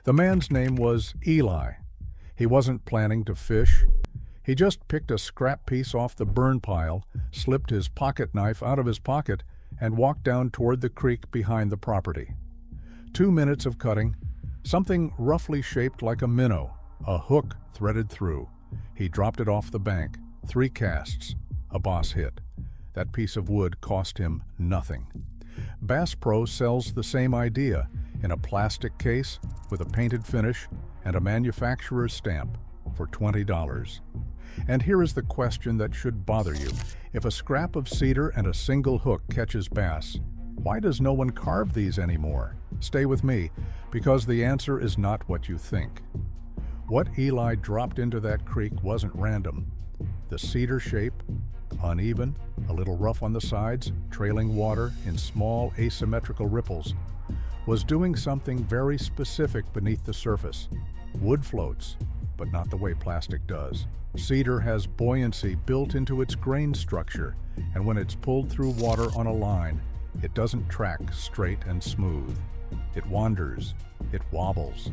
The man's name was Eli. He wasn't planning to fish. He just picked a scrap piece off the burn pile, slipped his pocket knife out of his pocket, and walked down toward the creek behind the property. 2 minutes of cutting, something roughly shaped like a minnow, a hook threaded through. He dropped it off the bank. 3 casts, a boss hit. That piece of wood cost him nothing. Bass Pro sells the same idea in a plastic case with a painted finish and a manufacturer's stamp for $20. And here is the question that should bother you. If a scrap of cedar and a single hook catches bass, why does no one carve these anymore? Stay with me, because the answer is not what you think. What Eli dropped into that creek wasn't random. The cedar shape, uneven, a little rough on the sides, trailing water in small asymmetrical ripples, was doing something very specific beneath the surface. Wood floats, but not the way plastic does. Cedar has buoyancy built into its grain structure, and when it's pulled through water on a line, it doesn't track straight and smooth. It wanders, it wobbles.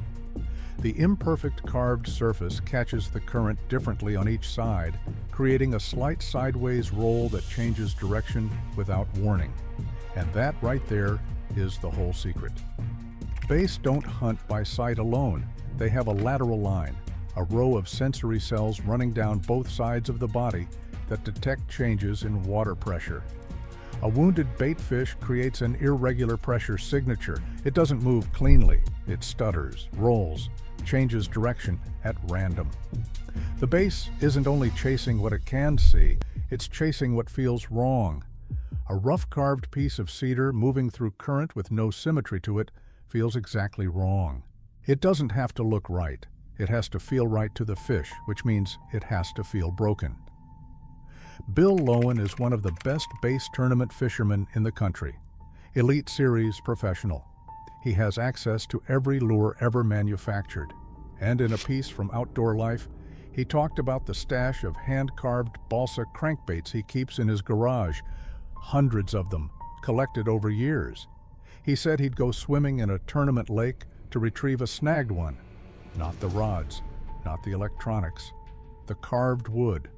The imperfect carved surface catches the current differently on each side, creating a slight sideways roll that changes direction without warning. And that right there is the whole secret. Bass don't hunt by sight alone. They have a lateral line, a row of sensory cells running down both sides of the body that detect changes in water pressure. A wounded bait fish creates an irregular pressure signature. It doesn't move cleanly. It stutters, rolls, changes direction at random. The bass isn't only chasing what it can see, it's chasing what feels wrong. A rough carved piece of cedar moving through current with no symmetry to it feels exactly wrong. It doesn't have to look right. It has to feel right to the fish, which means it has to feel broken. Bill Lowen is one of the best bass tournament fishermen in the country. Elite Series professional. He has access to every lure ever manufactured. And in a piece from Outdoor Life, he talked about the stash of hand-carved balsa crankbaits he keeps in his garage, hundreds of them, collected over years. He said he'd go swimming in a tournament lake to retrieve a snagged one. Not the rods, not the electronics, the carved wood.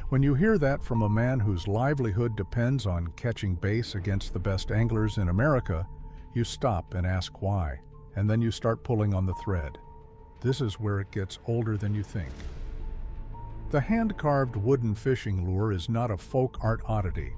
When you hear that from a man whose livelihood depends on catching bass against the best anglers in America, you stop and ask why, and then you start pulling on the thread. This is where it gets older than you think. The hand-carved wooden fishing lure is not a folk art oddity.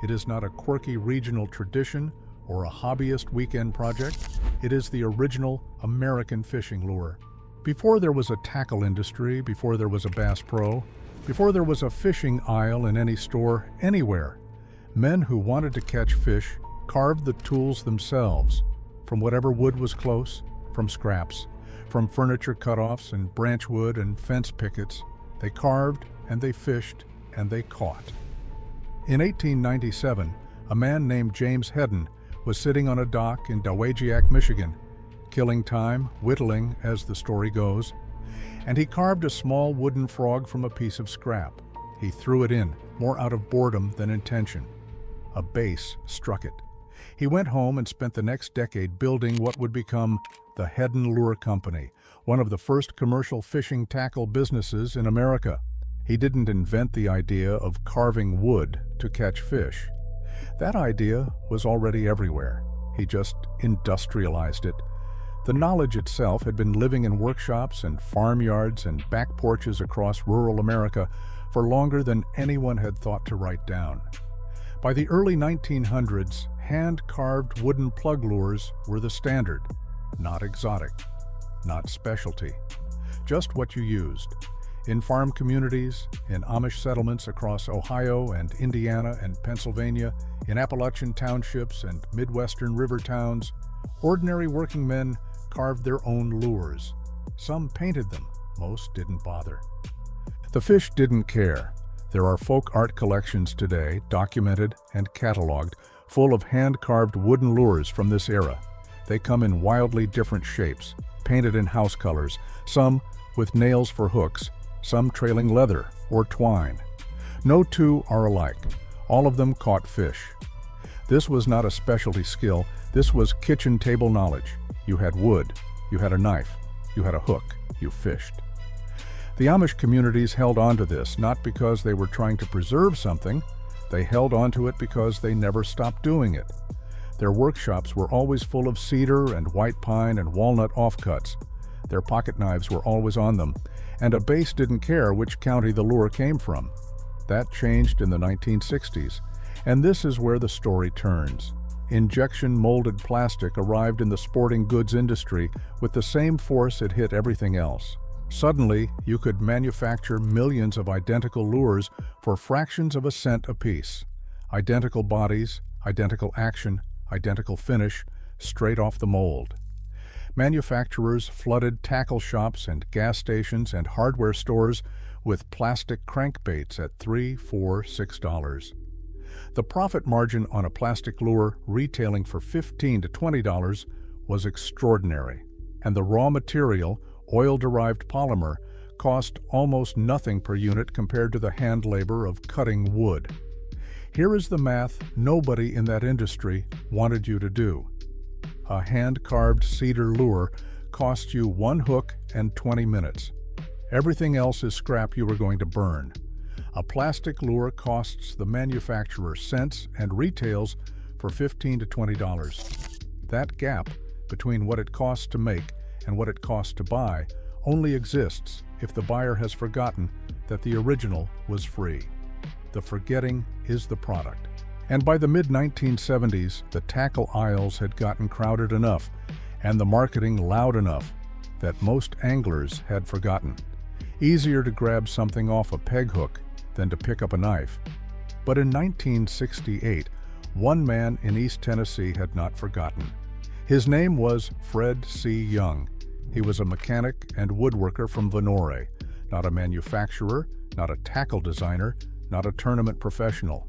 It is not a quirky regional tradition or a hobbyist weekend project. It is the original American fishing lure. Before there was a tackle industry, before there was a Bass Pro, before there was a fishing aisle in any store anywhere, men who wanted to catch fish carved the tools themselves, from whatever wood was close, from scraps, from furniture cutoffs and branch wood and fence pickets. They carved and they fished and they caught. In 1897, a man named James Hedden was sitting on a dock in Dowagiac, Michigan, killing time, whittling as the story goes, and he carved a small wooden frog from a piece of scrap. He threw it in, more out of boredom than intention. A bass struck it. He went home and spent the next decade building what would become the Hedden Lure Company, one of the first commercial fishing tackle businesses in America. He didn't invent the idea of carving wood to catch fish. That idea was already everywhere. He just industrialized it. The knowledge itself had been living in workshops and farmyards and back porches across rural America for longer than anyone had thought to write down. By the early 1900s, hand-carved wooden plug lures were the standard. Not exotic, not specialty, just what you used. In farm communities, in Amish settlements across Ohio and Indiana and Pennsylvania, in Appalachian townships and Midwestern river towns, ordinary working men carved their own lures. Some painted them, most didn't bother. The fish didn't care. There are folk art collections today, documented and cataloged, full of hand-carved wooden lures from this era. They come in wildly different shapes, painted in house colors, some with nails for hooks, some trailing leather or twine. No two are alike. All of them caught fish. This was not a specialty skill. This was kitchen table knowledge. You had wood, You had a knife. You had a hook. You fished. The Amish communities held on to this not because they were trying to preserve something. They held on to it because they never stopped doing it. Their workshops were always full of cedar and white pine and walnut offcuts. Their pocket knives were always on them, and a base didn't care which county the lure came from. That changed in the 1960s, and this is where the story turns. Injection molded plastic arrived in the sporting goods industry with the same force it hit everything else. Suddenly, you could manufacture millions of identical lures for fractions of a cent apiece. Identical bodies, identical action, identical finish, straight off the mold. Manufacturers flooded tackle shops and gas stations and hardware stores with plastic crankbaits at $3, $4, $6. The profit margin on a plastic lure retailing for $15 to $20 was extraordinary, and the raw material, oil-derived polymer, cost almost nothing per unit compared to the hand labor of cutting wood. Here is the math nobody in that industry wanted you to do. A hand-carved cedar lure costs you one hook and 20 minutes. Everything else is scrap you are going to burn. A plastic lure costs the manufacturer cents and retails for $15 to $20. That gap between what it costs to make and what it costs to buy only exists if the buyer has forgotten that the original was free. The forgetting is the product. And by the mid-1970s, the tackle aisles had gotten crowded enough and the marketing loud enough that most anglers had forgotten. Easier to grab something off a peg hook than to pick up a knife. But in 1968, one man in East Tennessee had not forgotten. His name was Fred C. Young. He was a mechanic and woodworker from Vonore, not a manufacturer, not a tackle designer, not a tournament professional.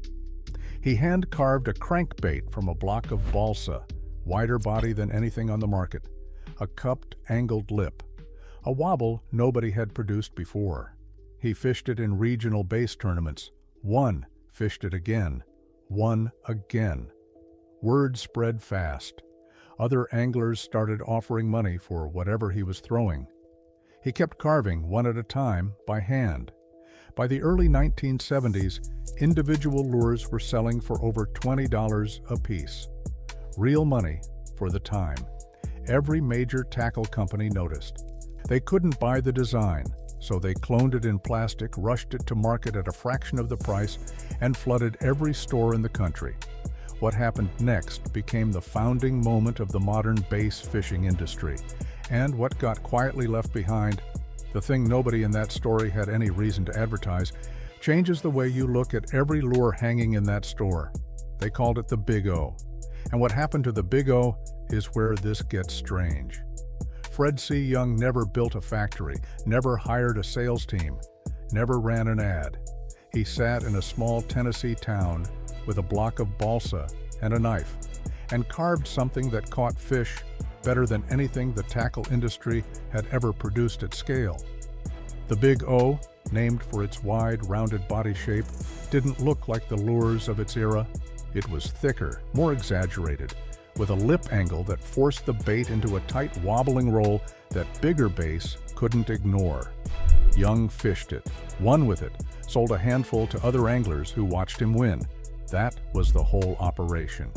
He hand-carved a crankbait from a block of balsa, wider body than anything on the market, a cupped, angled lip, a wobble nobody had produced before. He fished it in regional base tournaments, won, fished it again, won again. Word spread fast. Other anglers started offering money for whatever he was throwing. He kept carving one at a time by hand. By the early 1970s, individual lures were selling for over $20 a piece. Real money for the time. Every major tackle company noticed. They couldn't buy the design, so they cloned it in plastic, rushed it to market at a fraction of the price, and flooded every store in the country. What happened next became the founding moment of the modern bass fishing industry, and what got quietly left behind, the thing nobody in that story had any reason to advertise, changes the way you look at every lure hanging in that store. They called it the Big O. And what happened to the Big O is where this gets strange. Fred C. Young never built a factory, never hired a sales team, never ran an ad. He sat in a small Tennessee town with a block of balsa and a knife, and carved something that caught fish better than anything the tackle industry had ever produced at scale. The Big O, named for its wide, rounded body shape, didn't look like the lures of its era. It was thicker, more exaggerated, with a lip angle that forced the bait into a tight, wobbling roll that bigger bass couldn't ignore. Young fished it, won with it, sold a handful to other anglers who watched him win. That was the whole operation.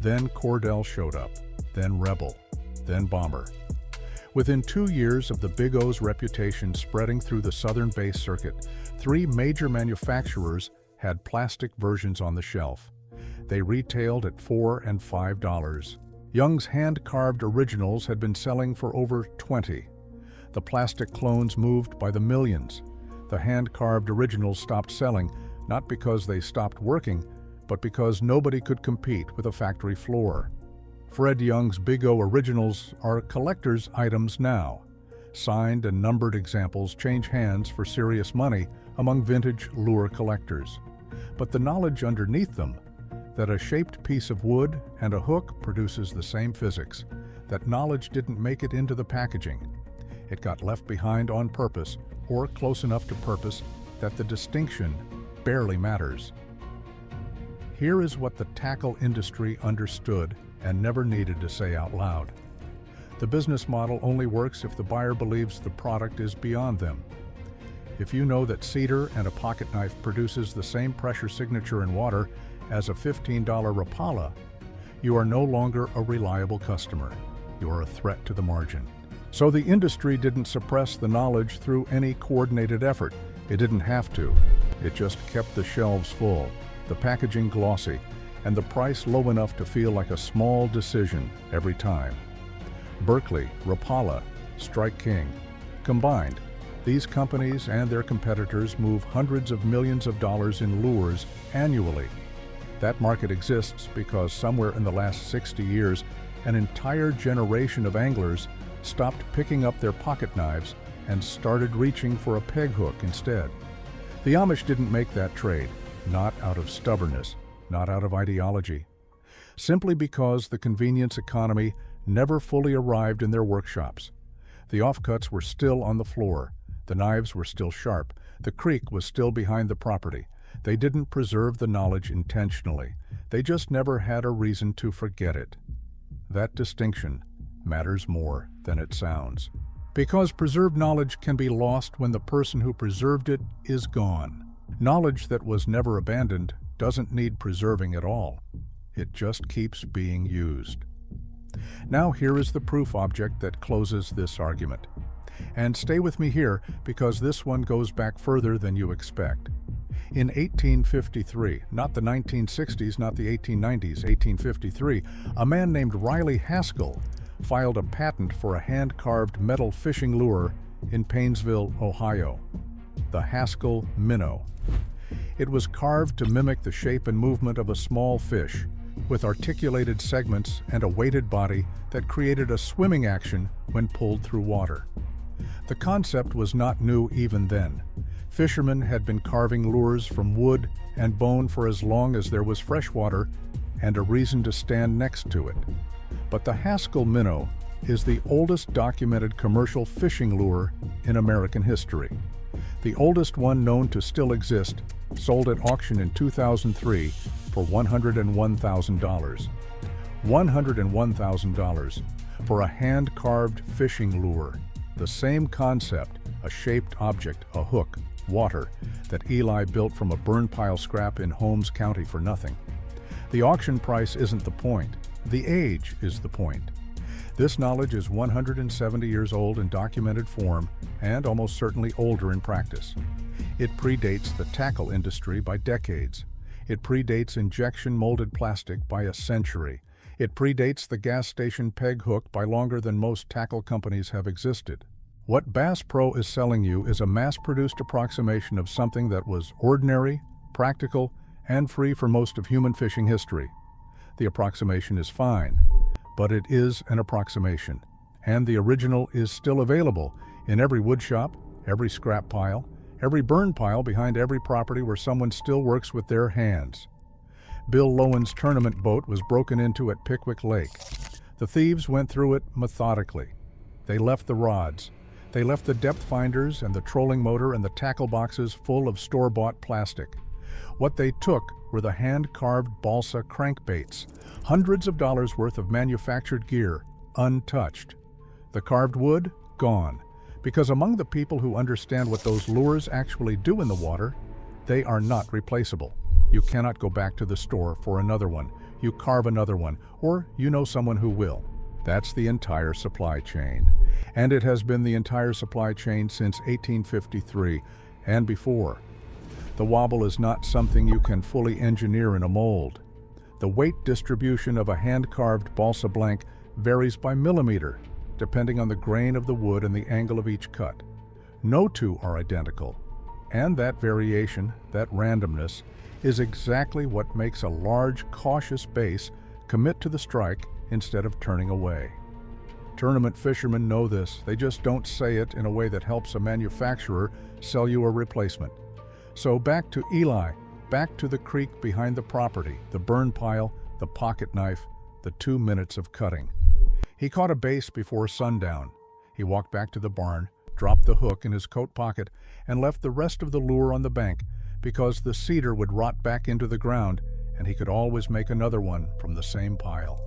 Then Cordell showed up, then Rebel, then Bomber. Within 2 years of the Big O's reputation spreading through the southern bass circuit, 3 major manufacturers had plastic versions on the shelf. They retailed at $4 and $5. Young's hand-carved originals had been selling for over $20. The plastic clones moved by the millions. The hand-carved originals stopped selling, not because they stopped working, but because nobody could compete with a factory floor. Fred Young's Big O originals are collector's items now. Signed and numbered examples change hands for serious money among vintage lure collectors. But the knowledge underneath them, that a shaped piece of wood and a hook produces the same physics, that knowledge didn't make it into the packaging. It got left behind on purpose, or close enough to purpose that the distinction barely matters. Here is what the tackle industry understood and never needed to say out loud. The business model only works if the buyer believes the product is beyond them. If you know that cedar and a pocket knife produces the same pressure signature in water as a $15 Rapala, you are no longer a reliable customer. You are a threat to the margin. So the industry didn't suppress the knowledge through any coordinated effort. It didn't have to. It just kept the shelves full, the packaging glossy, and the price low enough to feel like a small decision every time. Berkeley, Rapala, Strike King. Combined, these companies and their competitors move hundreds of millions of dollars in lures annually. That market exists because somewhere in the last 60 years, an entire generation of anglers stopped picking up their pocket knives and started reaching for a peg hook instead. The Amish didn't make that trade, not out of stubbornness, not out of ideology, simply because the convenience economy never fully arrived in their workshops. The offcuts were still on the floor, the knives were still sharp, the creek was still behind the property. They didn't preserve the knowledge intentionally. They just never had a reason to forget it. That distinction matters more than it sounds. Because preserved knowledge can be lost when the person who preserved it is gone. Knowledge that was never abandoned doesn't need preserving at all. It just keeps being used. Now here is the proof object that closes this argument. And stay with me here because this one goes back further than you expect. In 1853, not the 1960s, not the 1890s, 1853, a man named Riley Haskell filed a patent for a hand-carved metal fishing lure in Painesville, Ohio, the Haskell minnow. It was carved to mimic the shape and movement of a small fish, with articulated segments and a weighted body that created a swimming action when pulled through water. The concept was not new even then. Fishermen had been carving lures from wood and bone for as long as there was fresh water and a reason to stand next to it. But the Haskell minnow is the oldest documented commercial fishing lure in American history. The oldest one known to still exist, sold at auction in 2003 for $101,000. $101,000 for a hand-carved fishing lure. The same concept, a shaped object, a hook, water, that Eli built from a burn pile scrap in Holmes County for nothing. The auction price isn't the point. The age is the point. This knowledge is 170 years old in documented form and almost certainly older in practice. It predates the tackle industry by decades. It predates injection molded plastic by a century. It predates the gas station peg hook by longer than most tackle companies have existed. What Bass Pro is selling you is a mass-produced approximation of something that was ordinary, practical, and free for most of human fishing history. The approximation is fine, but it is an approximation, and the original is still available in every wood shop, every scrap pile, every burn pile behind every property where someone still works with their hands. Bill Lowen's tournament boat was broken into at Pickwick Lake. The thieves went through it methodically. They left the rods. They left the depth finders and the trolling motor and the tackle boxes full of store-bought plastic. What they took were the hand-carved balsa crankbaits, hundreds of dollars worth of manufactured gear, untouched. The carved wood, gone. Because among the people who understand what those lures actually do in the water, they are not replaceable. You cannot go back to the store for another one. You carve another one, or you know someone who will. That's the entire supply chain. And it has been the entire supply chain since 1853 and before. The wobble is not something you can fully engineer in a mold. The weight distribution of a hand-carved balsa blank varies by millimeter, depending on the grain of the wood and the angle of each cut. No two are identical. And that variation, that randomness, is exactly what makes a large, cautious base commit to the strike instead of turning away. Tournament fishermen know this. They just don't say it in a way that helps a manufacturer sell you a replacement. So back to Eli, back to the creek behind the property, the burn pile, the pocket knife, the 2 minutes of cutting. He caught a bass before sundown. He walked back to the barn, dropped the hook in his coat pocket, and left the rest of the lure on the bank because the cedar would rot back into the ground and he could always make another one from the same pile.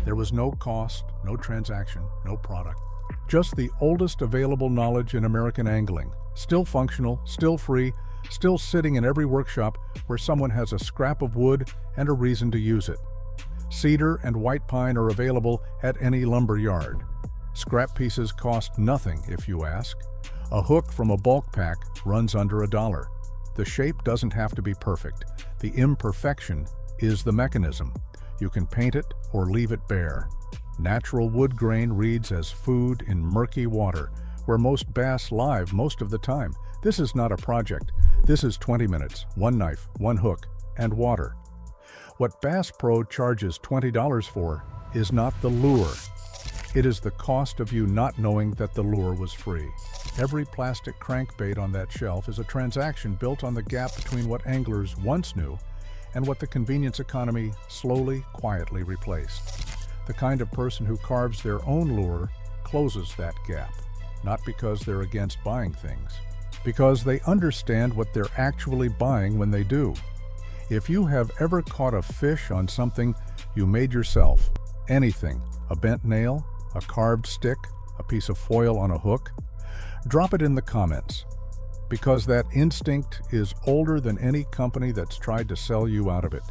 There was no cost, no transaction, no product. Just the oldest available knowledge in American angling. Still functional, still free, still sitting in every workshop where someone has a scrap of wood and a reason to use it. Cedar and white pine are available at any lumber yard. Scrap pieces cost nothing, if you ask. A hook from a bulk pack runs under $1. The shape doesn't have to be perfect. The imperfection is the mechanism. You can paint it or leave it bare. Natural wood grain reads as food in murky water, where most bass live most of the time. This is not a project. This is 20 minutes, one knife, one hook, and water. What Bass Pro charges $20 for is not the lure. It is the cost of you not knowing that the lure was free. Every plastic crankbait on that shelf is a transaction built on the gap between what anglers once knew and what the convenience economy slowly, quietly replaced. The kind of person who carves their own lure closes that gap, not because they're against buying things, because they understand what they're actually buying when they do. If you have ever caught a fish on something you made yourself, anything, a bent nail, a carved stick, a piece of foil on a hook, drop it in the comments, because that instinct is older than any company that's tried to sell you out of it.